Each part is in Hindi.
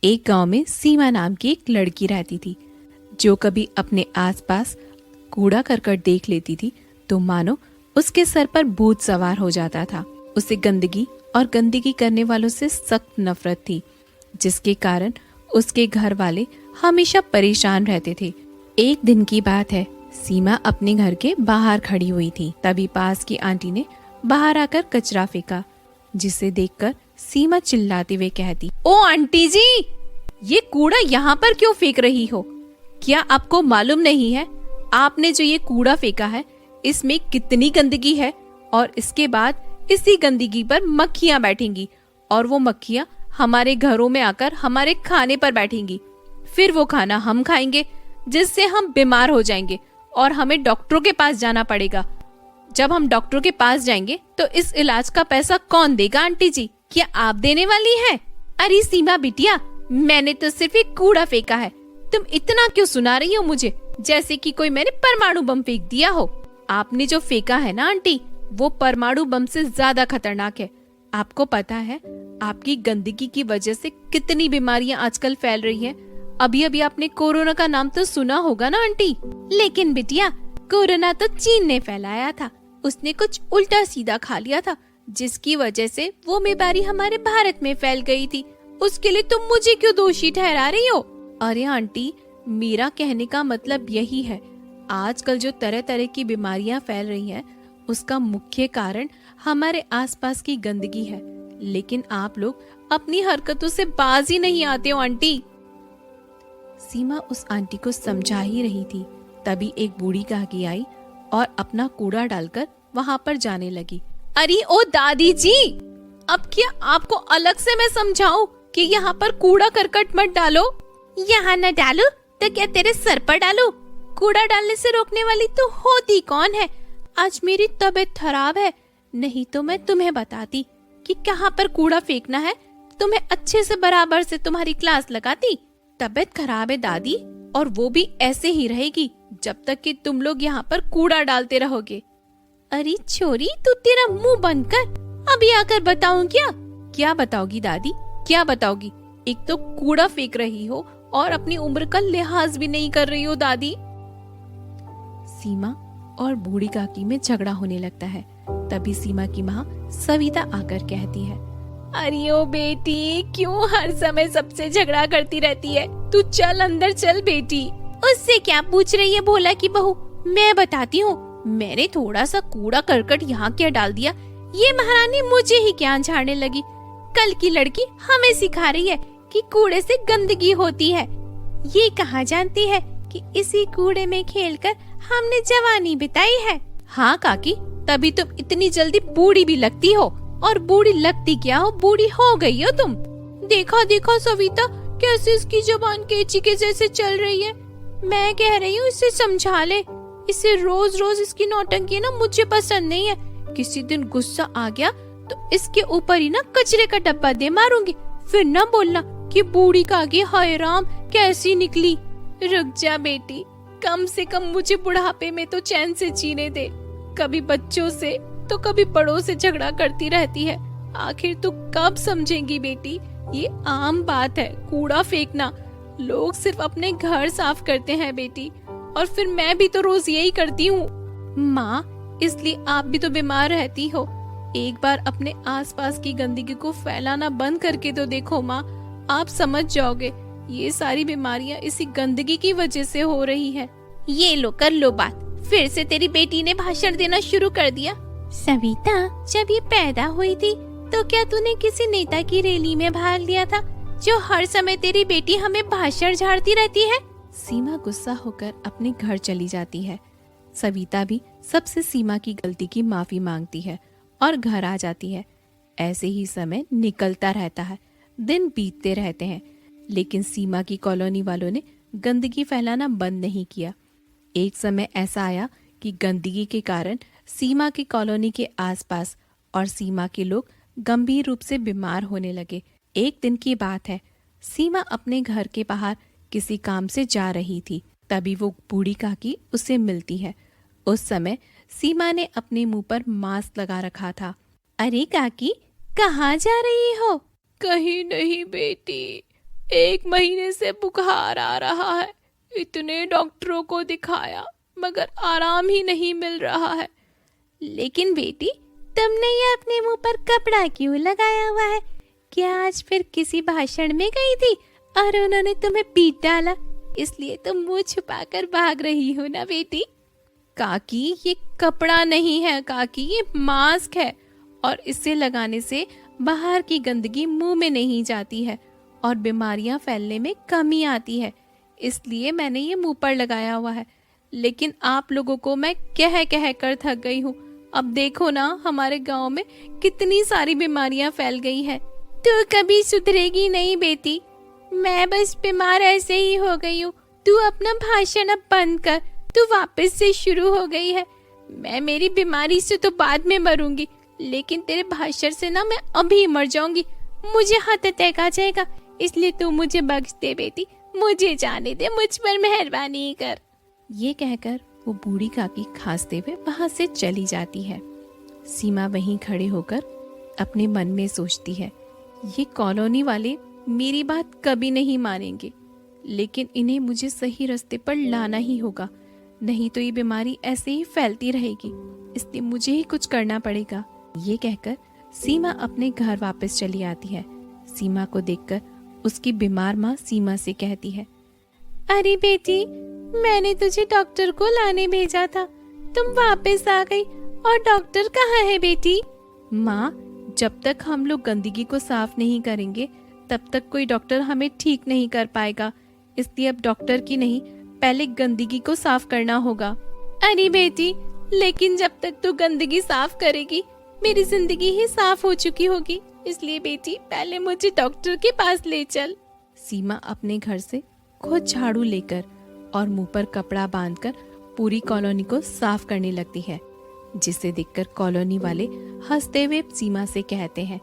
एक गांव में सीमा नाम की एक लड़की रहती थी, जो कभी अपने आसपास कूड़ा करकट देख लेती थी तो मानो उसके सर पर भूत सवार हो जाता था। उसे गंदगी और गंदगी करने वालों से सख्त नफरत थी, जिसके कारण उसके घर वाले हमेशा परेशान रहते थे। एक दिन की बात है, सीमा अपने घर के बाहर खड़ी हुई थी। तभी पास की आंटी ने बाहर आकर कचरा फेंका, जिसे देखकर सीमा चिल्लाते हुए कहती, ओ आंटी जी, ये कूड़ा यहाँ पर क्यों फेंक रही हो? क्या आपको मालूम नहीं है आपने जो ये कूड़ा फेंका है इसमें कितनी गंदगी है? और इसके बाद इसी गंदगी पर मक्खियां बैठेंगी और वो मक्खियां हमारे घरों में आकर हमारे खाने पर बैठेंगी। फिर वो खाना हम खाएंगे, जिससे हम बीमार हो जाएंगे और हमें डॉक्टरों के पास जाना पड़ेगा। जब हम डॉक्टरों के पास जाएंगे तो इस इलाज का पैसा कौन देगा आंटी जी? क्या आप देने वाली हैं? अरे सीमा बिटिया, मैंने तो सिर्फ एक कूड़ा फेंका है, तुम इतना क्यों सुना रही हो मुझे, जैसे कि कोई मैंने परमाणु बम फेंक दिया हो। आपने जो फेंका है ना आंटी, वो परमाणु बम से ज्यादा खतरनाक है। आपको पता है आपकी गंदगी की वजह से कितनी बीमारियां आजकल फैल रही हैं? अभी अभी आपने कोरोना का नाम तो सुना होगा ना आंटी? लेकिन बिटिया, कोरोना तो चीन ने फैलाया था, उसने कुछ उल्टा सीधा खा लिया था, जिसकी वजह से वो बीमारी हमारे भारत में फैल गई थी। उसके लिए तुम मुझे क्यों दोषी ठहरा रही हो? अरे आंटी, मेरा कहने का मतलब यही है, आजकल जो तरह तरह की बीमारियां फैल रही हैं, उसका मुख्य कारण हमारे आसपास की गंदगी है। लेकिन आप लोग अपनी हरकतों से बाज ही नहीं आते हो आंटी। सीमा उस आंटी को समझा ही रही थी, तभी एक बूढ़ी काकी आई और अपना कूड़ा डालकर वहां पर जाने लगी। अरे ओ दादी जी, अब क्या आपको अलग से मैं समझाऊं कि यहाँ पर कूड़ा करकट मत डालो? यहाँ न डालो तो क्या तेरे सर पर डालूं? कूड़ा डालने से रोकने वाली तो होती कौन है? आज मेरी तबीयत खराब है, नहीं तो मैं तुम्हें बताती कि कहाँ पर कूड़ा फेंकना है, तुम्हें अच्छे से बराबर से तुम्हारी क्लास लगाती। तबीयत खराब है दादी, और वो भी ऐसे ही रहेगी जब तक कि तुम लोग यहाँ पर कूड़ा डालते रहोगे। अरे छोरी, तू तेरा मुंह बंद कर, अभी आकर बताऊं क्या? क्या बताओगी दादी, क्या बताओगी? एक तो कूड़ा फेंक रही हो और अपनी उम्र का लिहाज भी नहीं कर रही हो दादी। सीमा और बूढ़ी काकी में झगड़ा होने लगता है। तभी सीमा की माँ सविता आकर कहती है, अरे ओ बेटी, क्यों हर समय सबसे झगड़ा करती रहती है? तू चल अंदर चल बेटी। उससे क्या पूछ रही है भोला की बहू? मैं बताती हूँ, मैंने थोड़ा सा कूड़ा करकट यहाँ क्या डाल दिया, ये महारानी मुझे ही क्या झाड़ने लगी। कल की लड़की हमें सिखा रही है कि कूड़े से गंदगी होती है। ये कहाँ जानती है कि इसी कूड़े में खेलकर हमने जवानी बिताई है। हाँ काकी, तभी तुम इतनी जल्दी बूढ़ी भी लगती हो, और बूढ़ी लगती क्या हो, बूढ़ी हो गई हो तुम। देखा देखा सविता, कैसे इसकी जुबान केची के जैसे चल रही है। मैं कह रही हूँ इसे समझा ले, इसे रोज रोज इसकी नौटंकी ना मुझे पसंद नहीं है। किसी दिन गुस्सा आ गया तो इसके ऊपर ही ना कचरे का डब्बा दे मारूंगी, फिर ना बोलना कि बूढ़ी काकी हाय राम कैसी निकली। रुक जा बेटी, कम से कम मुझे बुढ़ापे में तो चैन से जीने दे। कभी बच्चों से तो कभी बड़ों से झगड़ा करती रहती है, आखिर तू कब समझेंगी बेटी? ये आम बात है कूड़ा फेंकना, लोग सिर्फ अपने घर साफ करते हैं बेटी, और फिर मैं भी तो रोज यही करती हूँ। माँ, इसलिए आप भी तो बीमार रहती हो। एक बार अपने आसपास की गंदगी को फैलाना बंद करके तो देखो माँ, आप समझ जाओगे ये सारी बीमारियाँ इसी गंदगी की वजह से हो रही है। ये लो कर लो बात, फिर से तेरी बेटी ने भाषण देना शुरू कर दिया। सविता, जब ये पैदा हुई थी तो क्या तूने किसी नेता की रैली में भाग लिया था, जो हर समय तेरी बेटी हमें भाषण झाड़ती रहती है? सीमा गुस्सा होकर अपने घर चली जाती है। सविता भी सबसे सीमा की गलती की माफी मांगती है और घर आ जाती है। ऐसे ही समय निकलता रहता है, दिन बीतते रहते हैं, लेकिन सीमा की कॉलोनी वालों ने गंदगी फैलाना बंद नहीं किया। एक समय ऐसा आया कि गंदगी के कारण सीमा की कॉलोनी के आसपास और सीमा के लोग गंभीर रूप से बीमार होने लगे। एक दिन की बात है, सीमा अपने घर के बाहर किसी काम से जा रही थी, तभी वो बूढ़ी काकी उससे मिलती है। उस समय सीमा ने अपने मुंह पर मास्क लगा रखा था। अरे काकी, कहाँ जा रही हो? कहीं नहीं बेटी, 1 महीने से बुखार आ रहा है। इतने डॉक्टरों को दिखाया मगर आराम ही नहीं मिल रहा है। लेकिन बेटी, तुमने ये अपने मुंह पर कपड़ा क्यों लगाया हुआ है? क्या आज फिर किसी भाषण में गई थी और उन्होंने तुम्हें पीट डाला, इसलिए तुम मुंह छुपाकर भाग रही हो ना बेटी? काकी, ये कपड़ा नहीं है काकी, ये मास्क है और इसे लगाने से बाहर की गंदगी मुंह में नहीं जाती है और बीमारियां फैलने में कमी आती है, इसलिए मैंने ये मुंह पर लगाया हुआ है। लेकिन आप लोगों को मैं कह कह कर थक गई हूँ। अब देखो ना, हमारे गांव में कितनी सारी बीमारियां फैल गई है। तू कभी सुधरेगी नहीं बेटी, मैं बस बीमार ऐसे ही हो गई हूँ। तू अपना भाषण अब बंद कर, तू वापस से शुरू हो गई है। मैं मेरी बीमारी से तो बाद में मरूंगी, लेकिन तेरे भाषण से ना मैं अभी मर जाऊंगी। मुझे हार्ट अटैक आ जाएगा, इसलिए तू मुझे बख्श दे बेटी, मुझे जाने दे, मुझ पर मेहरबानी कर। ये कहकर वो बूढ़ी काकी खांसते हुए वहां से चली जाती है। सीमा वहीं खड़े होकर अपने मन में सोचती है, ये कॉलोनी वाले मेरी बात कभी नहीं मानेंगे, लेकिन इन्हें मुझे सही रास्ते पर लाना ही होगा, नहीं तो ये बीमारी ऐसे ही फैलती रहेगी, इसलिए मुझे ही कुछ करना पड़ेगा। ये कहकर सीमा अपने घर वापस चली आती है। सीमा को देखकर उसकी बीमार माँ सीमा से कहती है, अरे बेटी, मैंने तुझे डॉक्टर को लाने भेजा था, तुम वापस आ गई, और डॉक्टर कहाँ है बेटी? माँ, जब तक हम लोग गंदगी को साफ नहीं करेंगे तब तक कोई डॉक्टर हमें ठीक नहीं कर पाएगा, इसलिए अब डॉक्टर की नहीं, पहले गंदगी को साफ करना होगा। अरे बेटी, लेकिन जब तक तू गंदगी साफ करेगी मेरी जिंदगी ही साफ हो चुकी होगी, इसलिए बेटी पहले मुझे डॉक्टर के पास ले चल। सीमा अपने घर से खुद झाड़ू लेकर और मुंह पर कपड़ा बांधकर पूरी कॉलोनी को साफ करने लगती है, जिसे देखकर कॉलोनी वाले हंसते हुए सीमा से कहते हैं,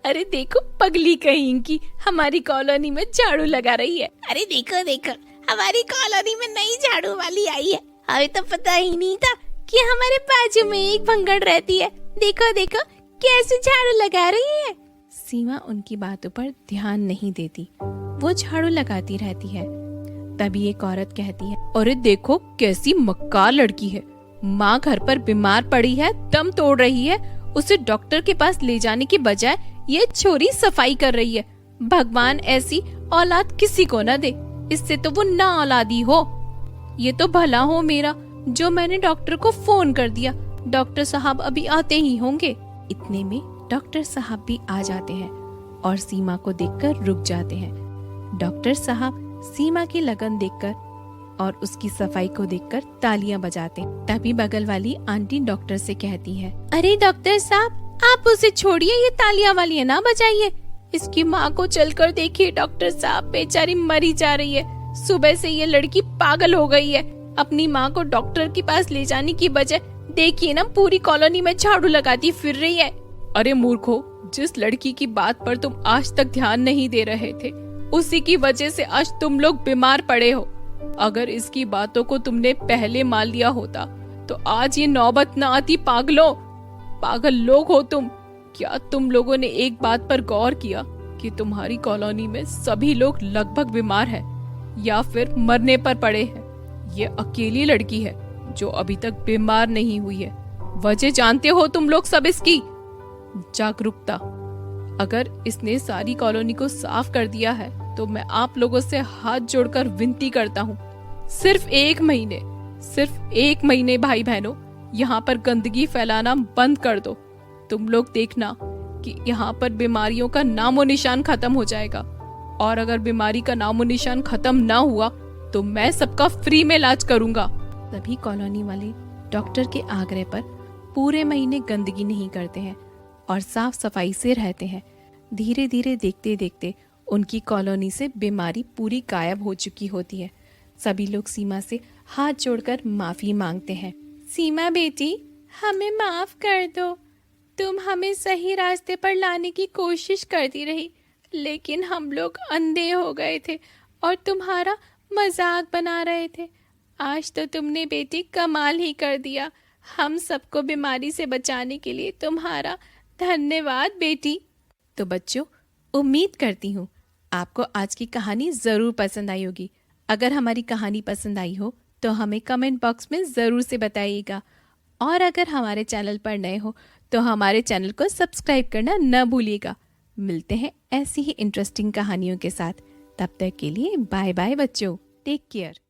अरे देखो पगली कहीं की, हमारी कॉलोनी में झाड़ू लगा रही है। अरे देखो देखो, हमारी कॉलोनी में नई झाड़ू वाली आई है, हमें तो पता ही नहीं था कि हमारे बाजू में एक भंगड़ रहती है। देखो देखो कैसे झाड़ू लगा रही है। सीमा उनकी बातों पर ध्यान नहीं देती, वो झाड़ू लगाती रहती है। तभी एक औरत कहती है, अरे देखो कैसी मक्कार लड़की है, माँ घर पर बीमार पड़ी है, दम तोड़ रही है, उसे डॉक्टर के पास ले जाने की बजाय ये छोरी सफाई कर रही है। भगवान ऐसी औलाद किसी को न दे, इससे तो वो ना औलादी हो। ये तो भला हो मेरा जो मैंने डॉक्टर को फोन कर दिया, डॉक्टर साहब अभी आते ही होंगे। इतने में डॉक्टर साहब भी आ जाते हैं और सीमा को देखकर रुक जाते हैं। डॉक्टर साहब सीमा की लगन देखकर और उसकी सफाई को देखकर तालियां बजाते। तभी बगल वाली आंटी डॉक्टर से कहती है, अरे डॉक्टर साहब, आप उसे छोड़िए, ये तालियां वाली ना बजाइए, इसकी माँ को चलकर देखिए डॉक्टर साहब, बेचारी मरी जा रही है। सुबह से ये लड़की पागल हो गई है, अपनी माँ को डॉक्टर के पास ले जाने की बजाय देखिए ना पूरी कॉलोनी में झाड़ू लगाती फिर रही है। अरे मूर्खो, जिस लड़की की बात पर तुम आज तक ध्यान नहीं दे रहे थे, उसी की वजह से आज तुम लोग बीमार पड़े हो। अगर इसकी बातों को तुमने पहले मान लिया होता तो आज ये नौबत न आती। पागलों, पागल लोग हो तुम। क्या तुम लोगों ने एक बात पर गौर किया कि तुम्हारी कॉलोनी में सभी लोग लगभग बीमार हैं या फिर मरने पर पड़े हैं? ये अकेली लड़की है जो अभी तक बीमार नहीं हुई है। वजह जानते हो तुम लोग सब इसकी? जागरूकता। अगर इसने सारी कॉलोनी को साफ कर दिया है तो मैं आप लोगों से हाथ जोड़कर विनती करता हूँ, सिर्फ एक महीने भाई बहनों, यहाँ पर गंदगी फैलाना बंद कर दो। तुम लोग देखना कि यहाँ पर बीमारियों का नामो निशान खत्म हो जाएगा, और अगर बीमारी का नामो निशान खत्म ना हुआ तो मैं सबका फ्री में इलाज करूंगा। तभी कॉलोनी वाले डॉक्टर के आग्रह पर पूरे महीने गंदगी नहीं करते हैं और साफ सफाई से रहते हैं। धीरे धीरे देखते देखते उनकी कॉलोनी से बीमारी पूरी गायब हो चुकी होती है। सभी लोग सीमा से हाथ जोड़कर माफी मांगते हैं। सीमा बेटी, हमें माफ कर दो, तुम हमें सही रास्ते पर लाने की कोशिश करती रही, लेकिन हम लोग अंधे हो गए थे और तुम्हारा मजाक बना रहे थे। आज तो तुमने बेटी कमाल ही कर दिया। हम सबको बीमारी से बचाने के लिए तुम्हारा धन्यवाद बेटी। तो बच्चों, उम्मीद करती हूँ आपको आज की कहानी ज़रूर पसंद आई होगी। अगर हमारी कहानी पसंद आई हो तो हमें कमेंट बॉक्स में ज़रूर से बताइएगा। और अगर हमारे चैनल पर नए हो तो हमारे चैनल को सब्सक्राइब करना न भूलिएगा। मिलते हैं ऐसी ही इंटरेस्टिंग कहानियों के साथ। तब तक के लिए बाय बाय बच्चों। Take care.